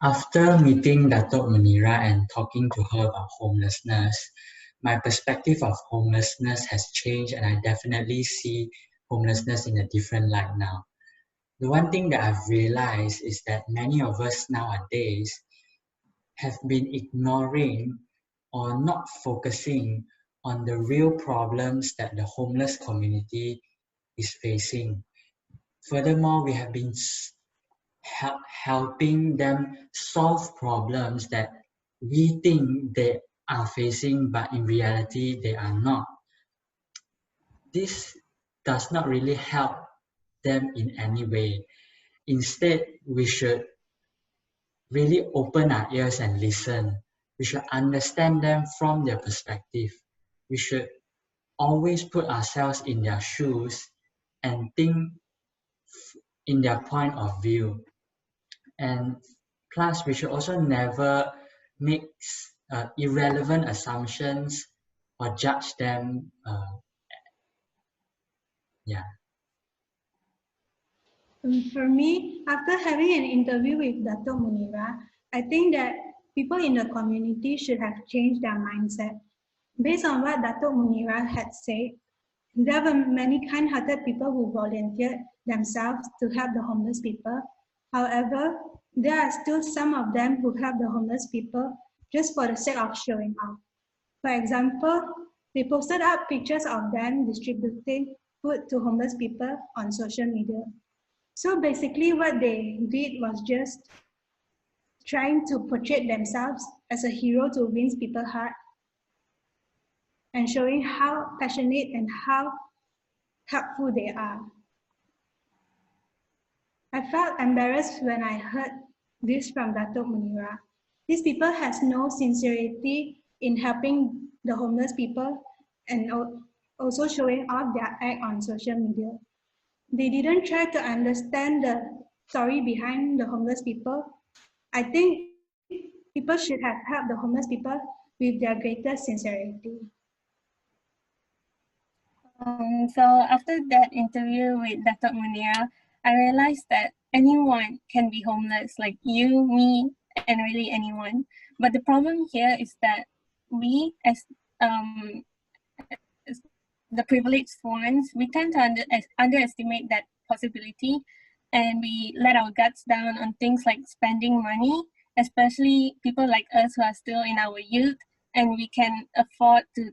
After meeting Datuk Munira and talking to her about homelessness, my perspective of homelessness has changed, and I definitely see homelessness in a different light now. The one thing that I've realized is that many of us nowadays have been ignoring or not focusing on the real problems that the homeless community is facing. Furthermore, we have been helping them solve problems that we think they are facing, but in reality, they are not. This does not really help them in any way. Instead, we should really open our ears and listen. We should understand them from their perspective. We should always put ourselves in their shoes and think in their point of view. And plus, we should also never make irrelevant assumptions or judge them. Yeah. For me, after having an interview with Dato Munira, I think that people in the community should have changed their mindset. Based on what Dato Munira had said, there were many kind-hearted people who volunteered themselves to help the homeless people. However, there are still some of them who help the homeless people just for the sake of showing off. For example, they posted up pictures of them distributing food to homeless people on social media. So basically what they did was just trying to portray themselves as a hero to win people's heart and showing how passionate and how helpful they are. I felt embarrassed when I heard this from Datuk Munira. These people has no sincerity in helping the homeless people and also showing off their act on social media. They didn't try to understand the story behind the homeless people. I think people should have helped the homeless people with their greatest sincerity. So after that interview with Datuk Munira, I realized that anyone can be homeless, like you, me, and really anyone. But the problem here is that we, as the privileged ones, we tend to underestimate that possibility, and we let our guts down on things like spending money, especially people like us who are still in our youth, and we can afford to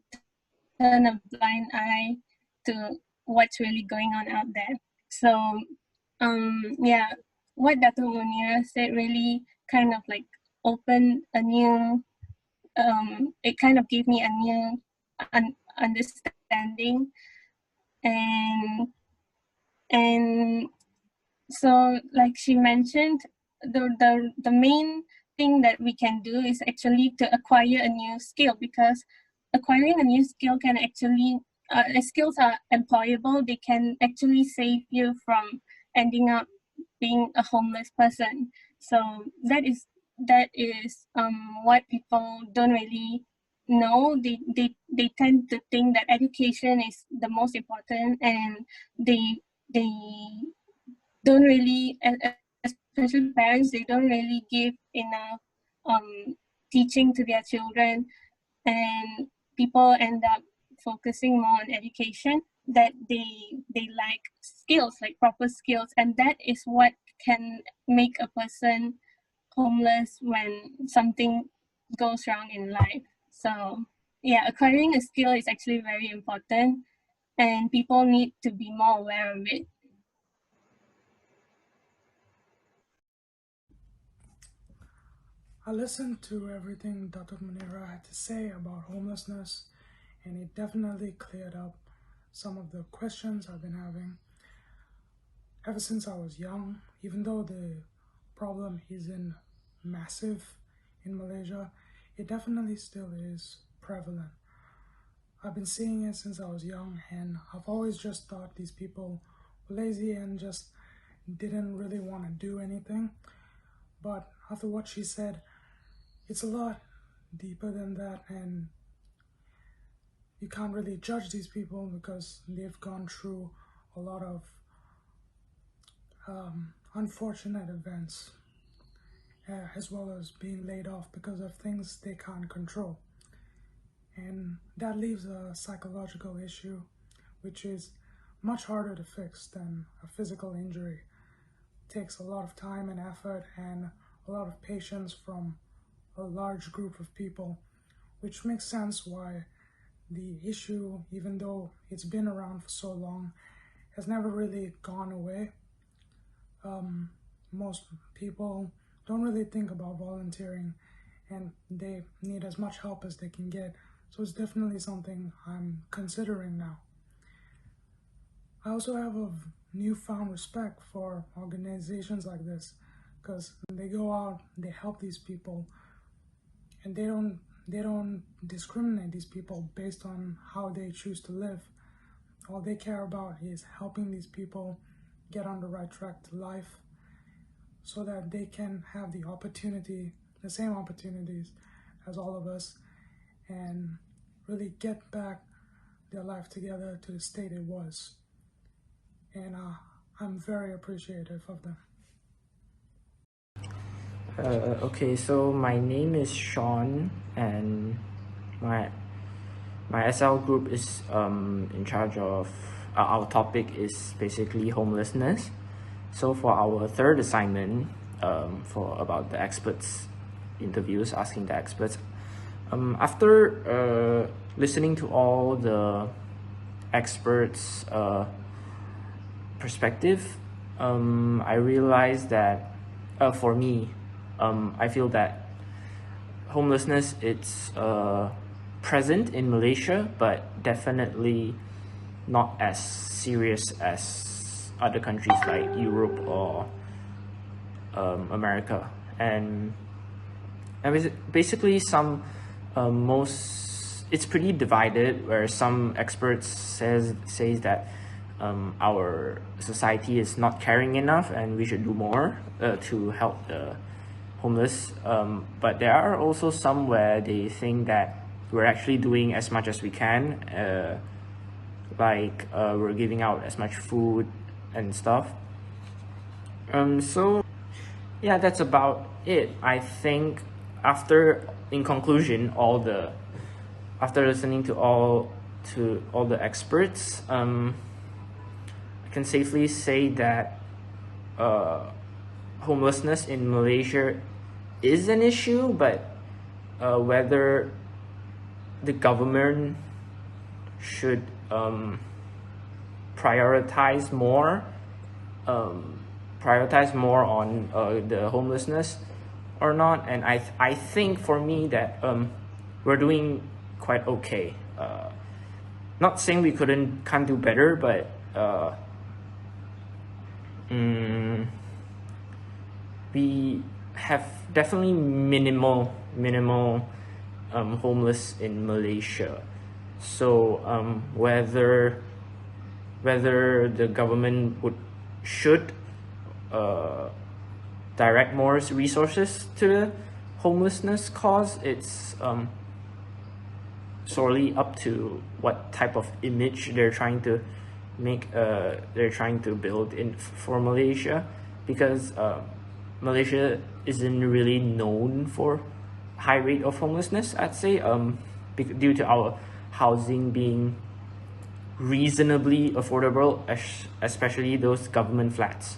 turn a blind eye to what's really going on out there. So yeah, what Dato Munira said really kind of like opened a new, it kind of gave me a new understanding, and so like she mentioned, the main thing that we can do is actually to acquire a new skill, because acquiring a new skill can actually skills are employable. They can actually save you from ending up being a homeless person. So that is what people don't really know. They tend to think that education is the most important, and they don't really, especially parents, they don't really give enough teaching to their children, and people end up focusing more on education, that they lack skills, like proper skills, and that is what can make a person homeless when something goes wrong in life. So yeah, acquiring a skill is actually very important, and people need to be more aware of it. I listened to everything Dr. Munira had to say about homelessness, and it definitely cleared up some of the questions I've been having ever since I was young. Even though the problem isn't massive in Malaysia, it definitely still is prevalent. I've been seeing it since I was young, and I've always just thought these people were lazy and just didn't really want to do anything. But after what she said, it's a lot deeper than that, and you can't really judge these people because they've gone through a lot of unfortunate events. as well as being laid off because of things they can't control. And that leaves a psychological issue, which is much harder to fix than a physical injury. It takes a lot of time and effort and a lot of patience from a large group of people, which makes sense why the issue, even though it's been around for so long, has never really gone away. Most people don't really think about volunteering, and they need as much help as they can get. So it's definitely something I'm considering now. I also have a newfound respect for organizations like this, because they go out, they help these people, and they don't discriminate these people based on how they choose to live. All they care about is helping these people get on the right track to life, so that they can have the same opportunities as all of us, and really get back their life together to the state it was. And I'm very appreciative of them. Okay, so my name is Sean, and my SL group is in charge of our topic is basically homelessness. So for our third assignment, for about the experts interviews, asking the experts, after listening to all the experts' perspective, I realized that for me, I feel that homelessness it's present in Malaysia, but definitely not as serious as other countries like Europe or America. And basically it's pretty divided, where some experts says that our society is not caring enough and we should do more to help the homeless, but there are also some where they think that we're actually doing as much as we can, we're giving out as much food and stuff. So yeah, that's about it. I think in conclusion, after listening to all the experts, I can safely say that homelessness in Malaysia is an issue, but whether the government should prioritize more on the homelessness or not. And I think for me that we're doing quite okay. Not saying we can't do better, but we have definitely minimal homeless in Malaysia. So whether the government should direct more resources to the homelessness cause, it's sorely up to what type of image they're trying to build for Malaysia, because Malaysia isn't really known for high rate of homelessness, I'd say, due to our housing being reasonably affordable, especially those government flats.